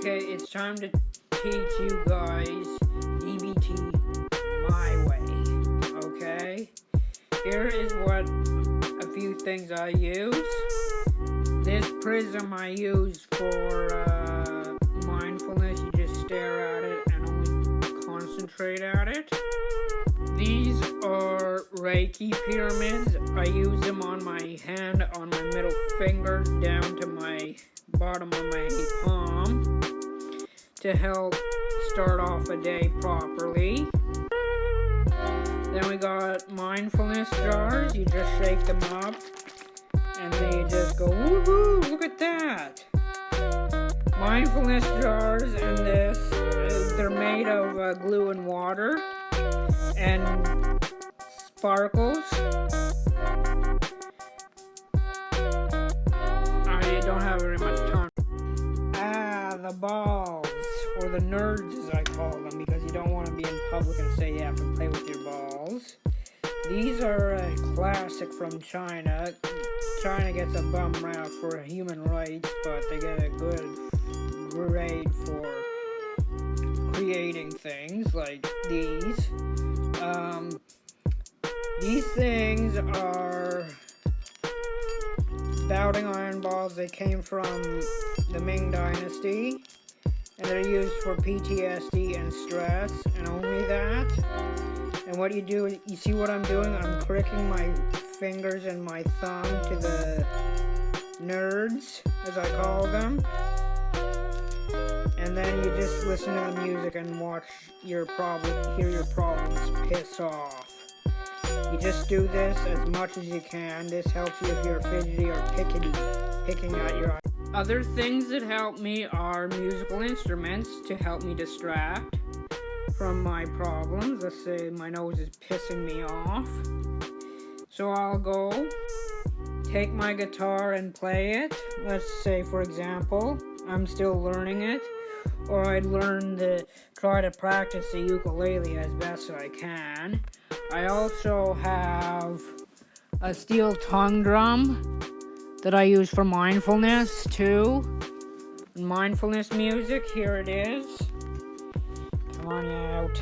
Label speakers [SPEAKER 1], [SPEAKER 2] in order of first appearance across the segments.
[SPEAKER 1] Okay, it's time to teach you guys DBT my way, okay? Here is what a few things I use. This prism I use for mindfulness. You just stare at it and only concentrate at it. These are Reiki pyramids. I use them on my hand, on my middle finger, down to my bottom of my palm to help start off a day properly. Then we got mindfulness jars. You just shake them up and then you just go, woohoo, look at that. Mindfulness jars and this, they're made of glue and water and sparkles. I don't have very much time. The balls, or the nerds as I call them, because you don't want to be in public and say you have to play with your balls. These are a classic from China. China gets a bum rap for human rights, but they get a good grade for creating things like these. These things are spouting iron balls. They came from the Ming Dynasty, and they're used for PTSD and stress, and only that. And what you do, you see what I'm doing? I'm cricking my fingers and my thumb to the nerds, as I call them. And then you just listen to the music and watch your hear your problems piss off. You just do this as much as you can. This helps you if you're fidgety or picking at your eyes. Other things that help me are musical instruments to help me distract from my problems. Let's say my nose is pissing me off. So I'll go take my guitar and play it. Let's say, for example, I'm still learning it. Or I'd try to practice the ukulele as best I can. I also have a steel tongue drum that I use for mindfulness too. Mindfulness music, here it is. Come on out.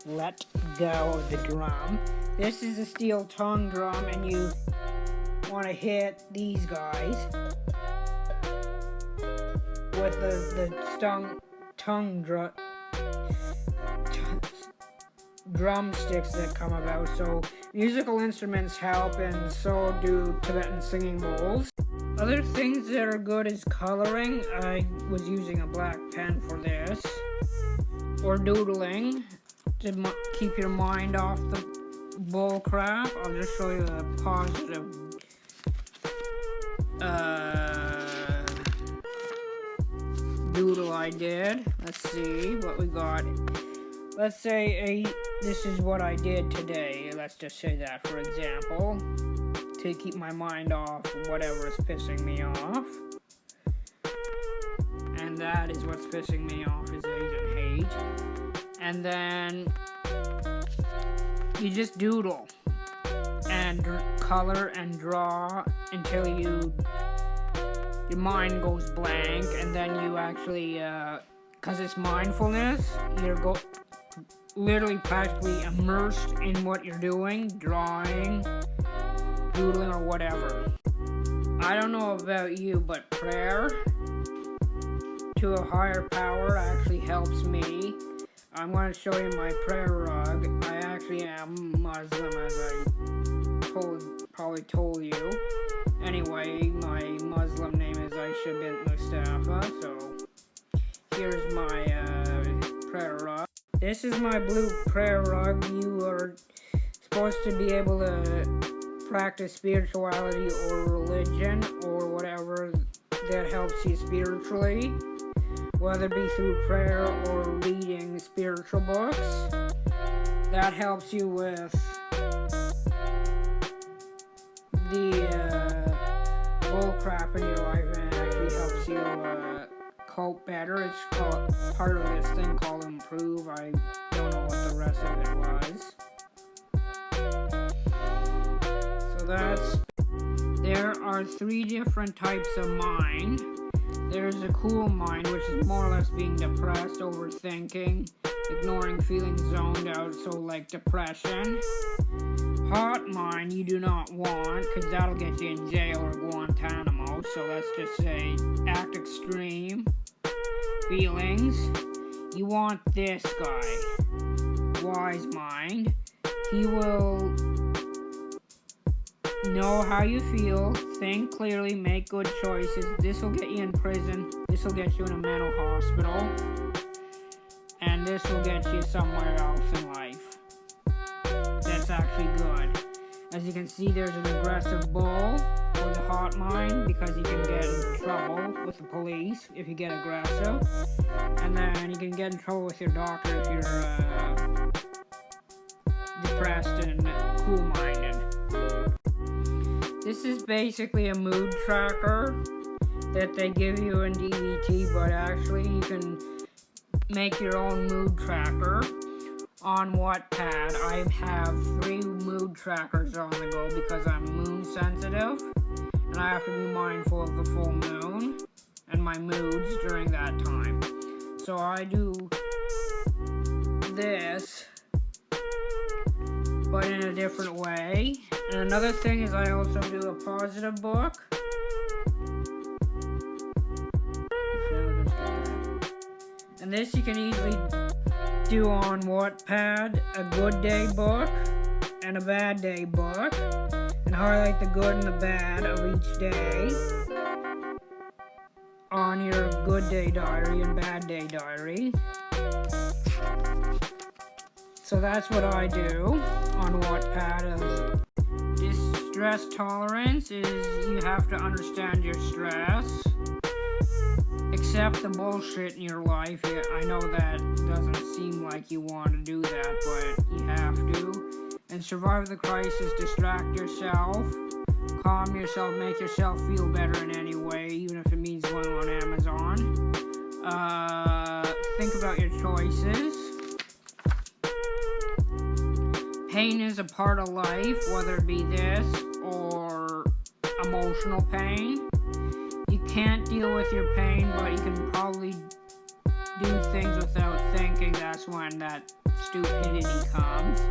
[SPEAKER 1] Let go of the drum. This is a steel tongue drum, and you want to hit these guys with the drumsticks that come about. So musical instruments help, and so do Tibetan singing bowls. Other things that are good is coloring. I was using a black pen for this. Or doodling to keep your mind off the bull crap. I'll just show you a positive doodle I did. Let's see what we got. Let's say this is what I did today. Let's just say that, for example, to keep my mind off whatever is pissing me off. And that is what's pissing me off, is Asian hate. And then you just doodle and color and draw until your mind goes blank, and then you actually, because it's mindfulness, you're literally practically immersed in what you're doing, drawing, doodling, or whatever. I don't know about you, but prayer to a higher power actually helps me. I'm going to show you my prayer rug. I actually am Muslim, as I probably told you. Anyway, my Muslim name is Aisha bint Mustafa, so here's my prayer rug. This is my blue prayer rug. You are supposed to be able to practice spirituality or religion or whatever that helps you spiritually, whether it be through prayer or reading spiritual books. That helps you with the bullcrap in your life, and it actually helps you cope better. It's called part of this thing called Improve. I don't know what the rest of it was. So there are 3 different types of mind. There's a cool mind, which is more or less being depressed, overthinking, ignoring feelings, zoned out, so like depression. Hot mind you do not want, because that'll get you in jail or Guantanamo, so let's just say act extreme. Feelings, you want this guy. Wise mind, he will know how you feel, think clearly, make good choices. This will get you in prison, this will get you in a mental hospital, and this will get you somewhere else in life. That's actually good. As you can see, there's an aggressive bull for the hot mind, because you can get in trouble with the police if you get aggressive, and then you can get in trouble with your doctor if you're depressed and cool-minded. This is basically a mood tracker that they give you in DVT, but actually you can make your own mood tracker on Wattpad. I have 3 mood trackers on the go because I'm moon sensitive, and I have to be mindful of the full moon and my moods during that time. So I do this, but in a different way. And another thing is I also do a positive book. And this you can easily do on Wattpad, a good day book and a bad day book, and highlight the good and the bad of each day on your good day diary and bad day diary. So that's what I do on Wattpad. Stress tolerance is you have to understand your stress, accept the bullshit in your life. I know that doesn't seem like you want to do that, but you have to. And survive the crisis, distract yourself, calm yourself, make yourself feel better in any way, even if it means going on Amazon. Think about your choices. Pain is a part of life, whether it be this or emotional pain. You can't deal with your pain, but you can probably do things without thinking. That's when that stupidity comes.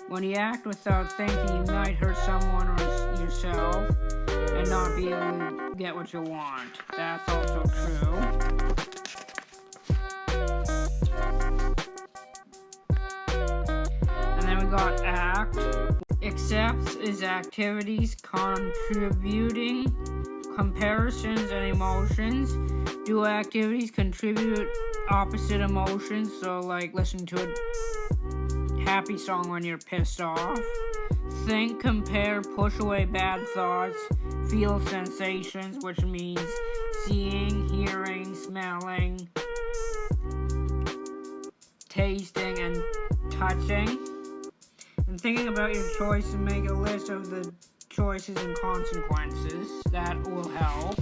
[SPEAKER 1] When you act without thinking, you might hurt someone or yourself and not be able to get what you want. That's also true. Got act. Accepts is activities contributing comparisons and emotions. Do activities contribute opposite emotions, so like listen to a happy song when you're pissed off. Think, compare, push away bad thoughts. Feel sensations, which means seeing, hearing, smelling, tasting, and touching. And thinking about your choice, and make a list of the choices and consequences. That will help.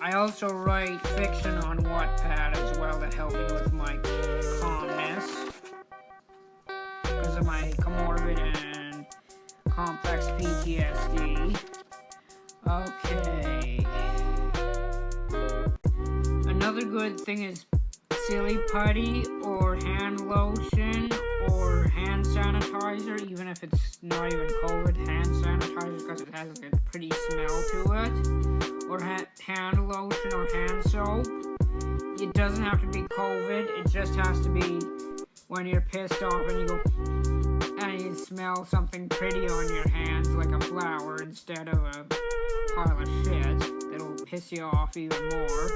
[SPEAKER 1] I also write fiction on Wattpad as well to help me with my calmness, because of my comorbid and complex PTSD. Okay. Another good thing is silly putty or hand lotion or hand sanitizer, even if it's not even COVID hand sanitizer, because it has like a pretty smell to it, or hand lotion or hand soap. It doesn't have to be COVID, it just has to be when you're pissed off and you go and you smell something pretty on your hands, like a flower instead of a pile of shit that'll piss you off even more.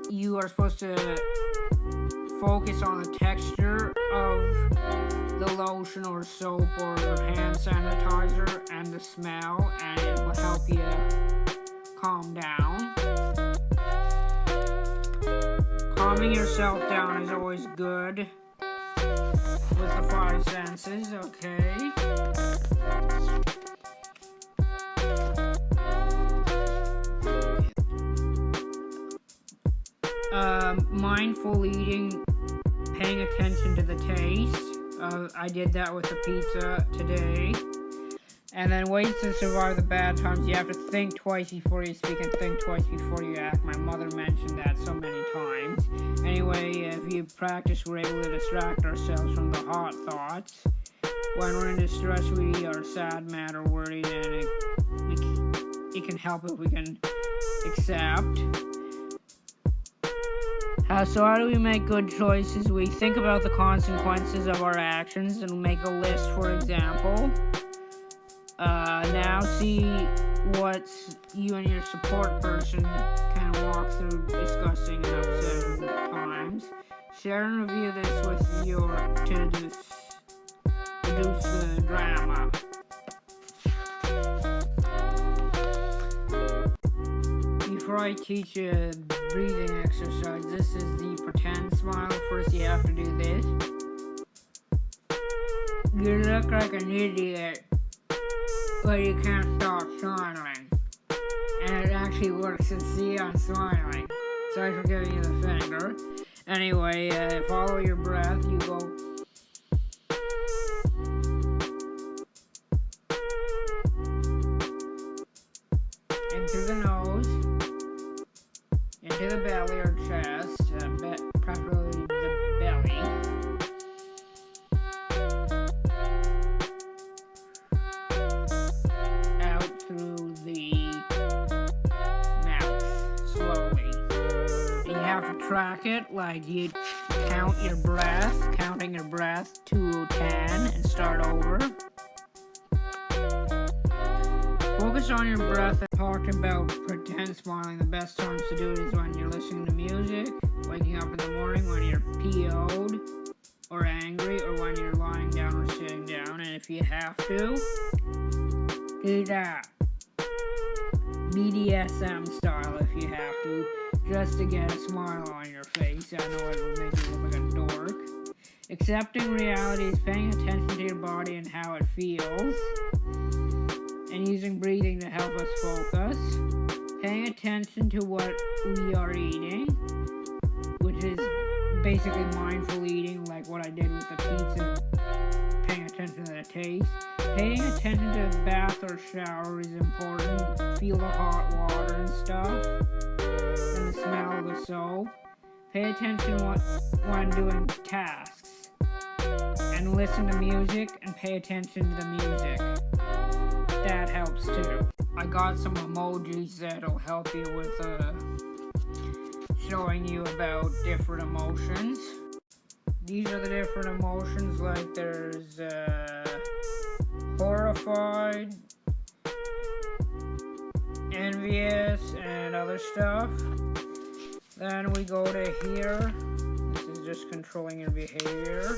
[SPEAKER 1] You are supposed to focus on the texture of the lotion or soap or hand sanitizer and the smell, and it will help you calm down. Calming yourself down is always good with the 5 senses, okay? Mindful eating, paying attention to the taste. I did that with the pizza today. And then ways to survive the bad times. You have to think twice before you speak and think twice before you act. My mother mentioned that so many times. Anyway, if you practice, we're able to distract ourselves from the hot thoughts. When we're in distress, we are sad, mad, or worried, and it can help if we can accept. So how do we make good choices? We think about the consequences of our actions and make a list, for example. Now see what you and your support person can walk through discussing and upsetting times. Share and review this with your to reduce the drama. Before I teach you a breathing exercise, this is the pretend smile. First you have to do this. You look like an idiot, but you can't stop smiling. And it actually works, and see, I'm smiling. Sorry for giving you the finger. Anyway, follow your breath. You go in through the nose, into the belly or chest, preferably the belly. Out through the mouth, slowly. And you have to track it, like you count your breath, counting your breath to 10 and start over. Focus on your breath. I talked about pretend smiling. The best times to do it is when you're listening to music, waking up in the morning, when you're PO'd or angry, or when you're lying down or sitting down. And if you have to, do that. BDSM style if you have to, just to get a smile on your face. I know it will make you look like a dork. Accepting reality is paying attention to your body and how it feels, and using breathing to help us focus. Paying attention to what we are eating, which is basically mindful eating, like what I did with the pizza. Paying attention to the taste. Paying attention to a bath or shower is important. Feel the hot water and stuff, and the smell of the soap. Pay attention when doing tasks, and listen to music and pay attention to the music. That helps too. I got some emojis that'll help you with showing you about different emotions. These are the different emotions, like there's horrified, envious, and other stuff. Then we go to here. This is just controlling your behavior.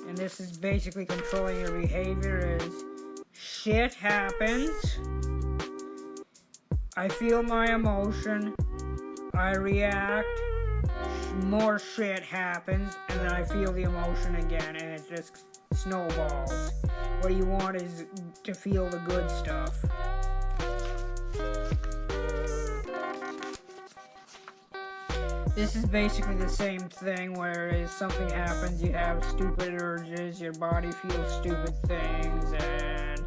[SPEAKER 1] And this is basically controlling your behavior is shit happens. I feel my emotion. I react. More shit happens, and then I feel the emotion again, and it just snowballs. What you want is to feel the good stuff. This is basically the same thing, whereas something happens, you have stupid urges, your body feels stupid things, and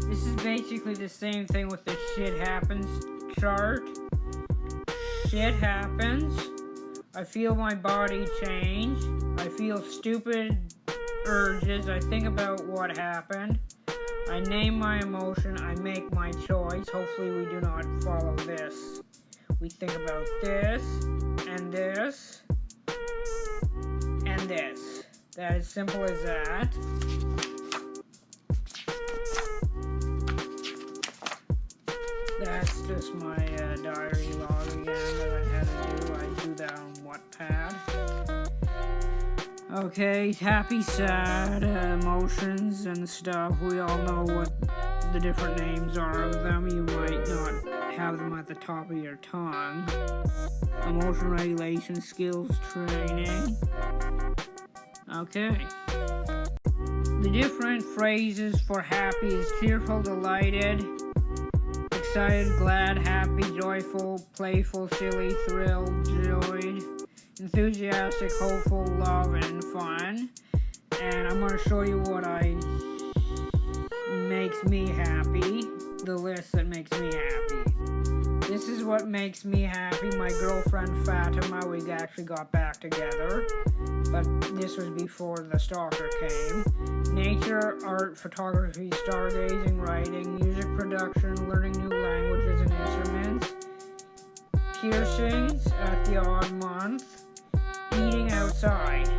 [SPEAKER 1] this is basically the same thing with the shit happens chart. Shit happens. I feel my body change. I feel stupid urges. I think about what happened. I name my emotion. I make my choice. Hopefully we do not follow this. We think about this, and this, and this. That is simple as that. That's just my diary log again that I had to do. I do that on Wattpad. Okay, happy, sad, emotions and stuff. We all know what the different names are of them. You might not have them at the top of your tongue. Emotion regulation skills training. Okay. The different phrases for happy is cheerful, delighted, excited, glad, happy, joyful, playful, silly, thrilled, joyed, enthusiastic, hopeful, love, and fun. And I'm going to show you what makes me happy, the list that makes me happy. This is what makes me happy. My girlfriend Fatima, we actually got back together, but this was before the stalker came. Nature, art, photography, stargazing, writing, music production, learning new languages and instruments, piercings at the odd month, eating outside.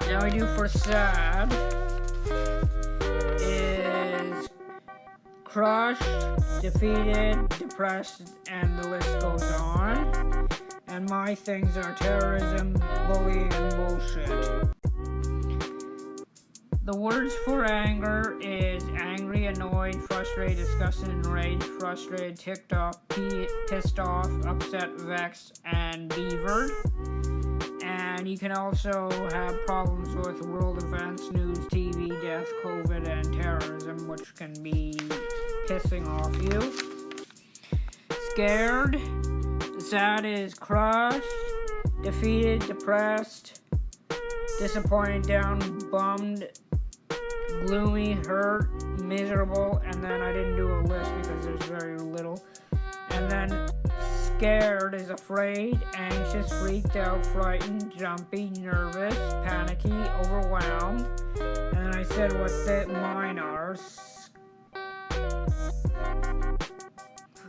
[SPEAKER 1] Now we do for sad is crushed, defeated, depressed, and the list goes on. And my things are terrorism, bullying, and bullshit. The words for anger is angry, annoyed, frustrated, disgusted, enraged, frustrated, ticked off, pissed off, upset, vexed, and beavered. And you can also have problems with world events, news, TV, death, COVID, and terrorism, which can be pissing off you. Scared. Sad is crushed, defeated, depressed, disappointed, down, bummed, gloomy, hurt, miserable, and then I didn't do a list because there's very little. And then scared is afraid, anxious, freaked out, frightened, jumpy, nervous, panicky, overwhelmed. And then I said what mine are. I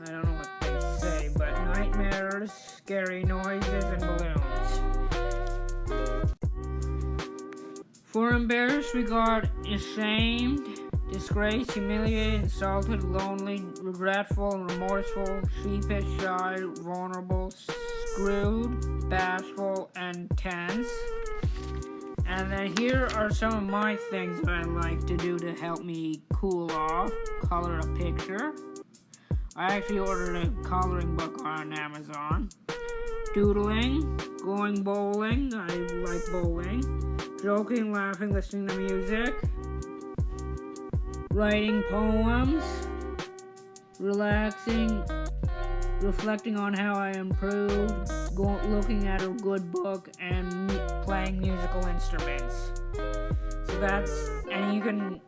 [SPEAKER 1] don't know what they say, but nightmares, scary noises, and balloons. For embarrassed, we got ashamed, disgraced, humiliated, insulted, lonely, regretful, remorseful, sheepish, shy, vulnerable, screwed, bashful, and tense. And then here are some of my things that I like to do to help me cool off. Color a picture. I actually ordered a coloring book on Amazon. Doodling, going bowling, I like bowling. Joking, laughing, listening to music. Writing poems. Relaxing, reflecting on how I improved. Looking at a good book and playing musical instruments. So and you can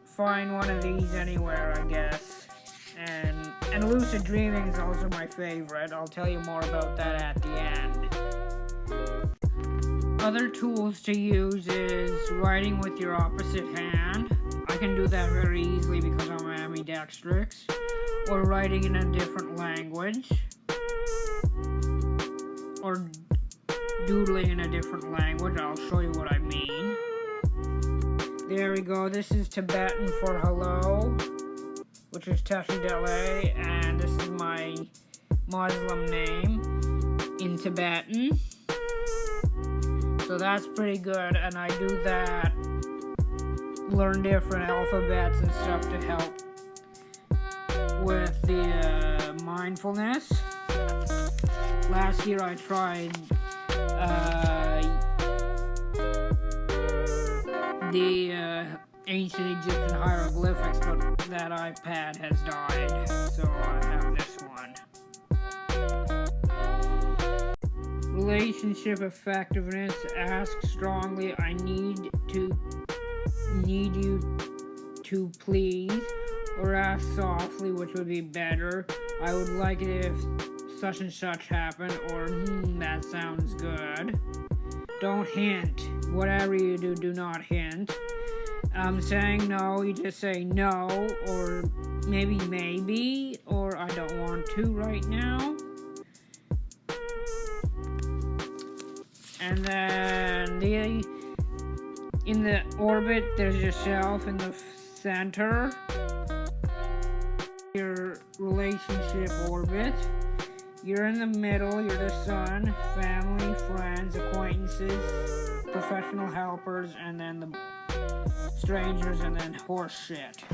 [SPEAKER 1] find one of these anywhere, I guess. And lucid dreaming is also my favorite. I'll tell you more about that at the end. Other tools to use is writing with your opposite hand. I can do that very easily because I'm ambidextrous. Or writing in a different language. Or doodling in a different language. I'll show you what I mean. There we go. This is Tibetan for hello, which is Tashi Dele, and this is my Muslim name in Tibetan. So that's pretty good, and I do that, learn different alphabets and stuff to help with the mindfulness. Last year I tried the ancient Egyptian hieroglyphics, but that iPad has died, so I have this one. Relationship effectiveness. Ask strongly. I need you to please, or ask softly, which would be better. I would like it if such and such happened, or that sounds good. Don't hint. Whatever you do, do not hint. Saying no, you just say no, or maybe, or I don't want to right now. And then in the orbit, there's yourself in the center. Your relationship orbit. You're in the middle, you're the sun, family, friends, acquaintances, professional helpers, and then the strangers, and then horse shit.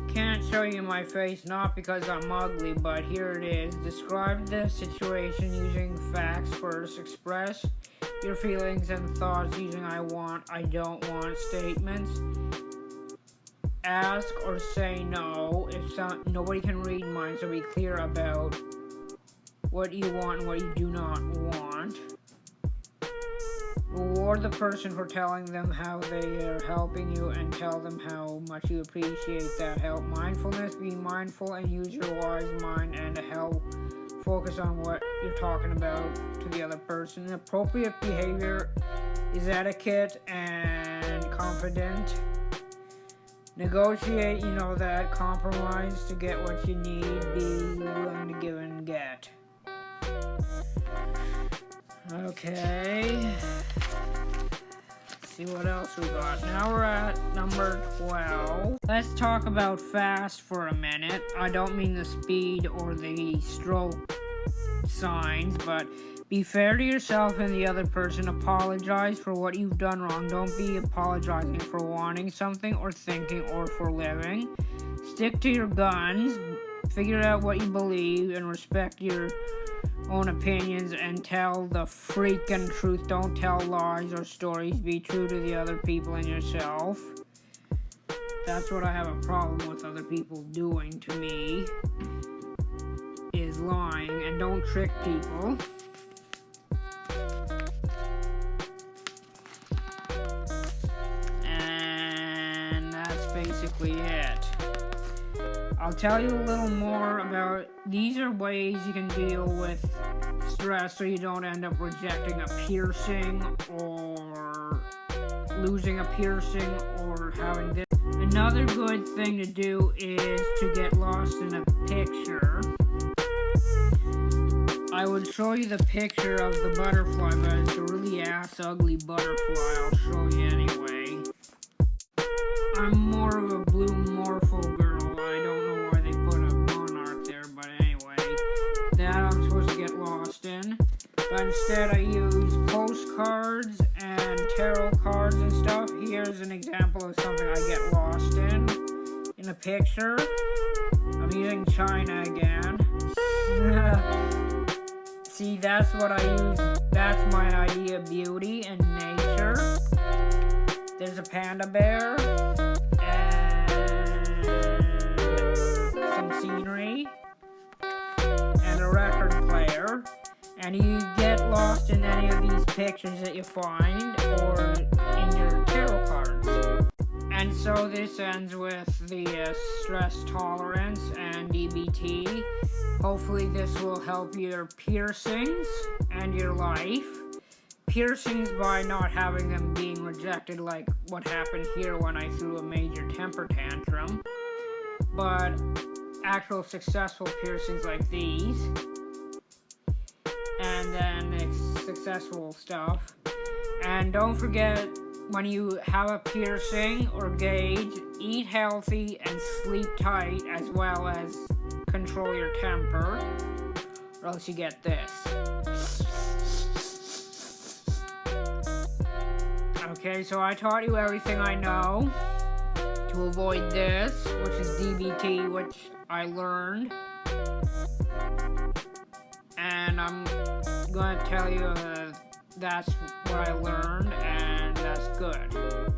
[SPEAKER 1] Can't show you my face, not because I'm ugly, but here it is. Describe the situation using facts first. Express your feelings and thoughts using I want, I don't want statements. ask or say no if nobody can read minds, so be clear about what you want and what you do not want. Reward the person for telling them how they are helping you and tell them how much you appreciate that help. Mindfulness, be mindful and use your wise mind and help focus on what you're talking about to the other person. Appropriate behavior is etiquette and confident. Negotiate, you know that. Compromise to get what you need. Be willing to give and get. Okay. Let's see what else we got. Now we're at number 12. Let's talk about fast for a minute. I don't mean the speed or the stroke signs, but be fair to yourself and the other person. Apologize for what you've done wrong. Don't be apologizing for wanting something or thinking or for living. Stick to your guns. Figure out what you believe and respect your own opinions and tell the freaking truth. Don't tell lies or stories. Be true to the other people and yourself. That's what I have a problem with other people doing to me, is lying. And don't trick people. And that's basically it. I'll tell you a little more about, these are ways you can deal with stress so you don't end up rejecting a piercing or losing a piercing or having this. Another good thing to do is to get lost in a picture. I would show you the picture of the butterfly, but it's a really ugly butterfly. I'll show you anyway. I'm more of a blue morpho girl. I don't know why they put a monarch there, but anyway. That I'm supposed to get lost in. But instead I use postcards and tarot cards and stuff. Here's an example of something I get lost in a picture. I'm using China again. See, that's what I use. That's my idea of beauty and nature. There's a panda bear and some scenery and a record player. And you get lost in any of these pictures that you find or in your tarot cards. And so this ends with the stress tolerance and DBT. Hopefully this will help your piercings and your life. Piercings by not having them being rejected, like what happened here when I threw a major temper tantrum. But actual successful piercings like these. And then successful stuff. And don't forget, when you have a piercing or gauge, eat healthy and sleep tight, as well as control your temper, or else you get this. Okay, so I taught you everything I know to avoid this, which is DBT, which I learned. And I'm going to tell you that's what I learned, and that's good.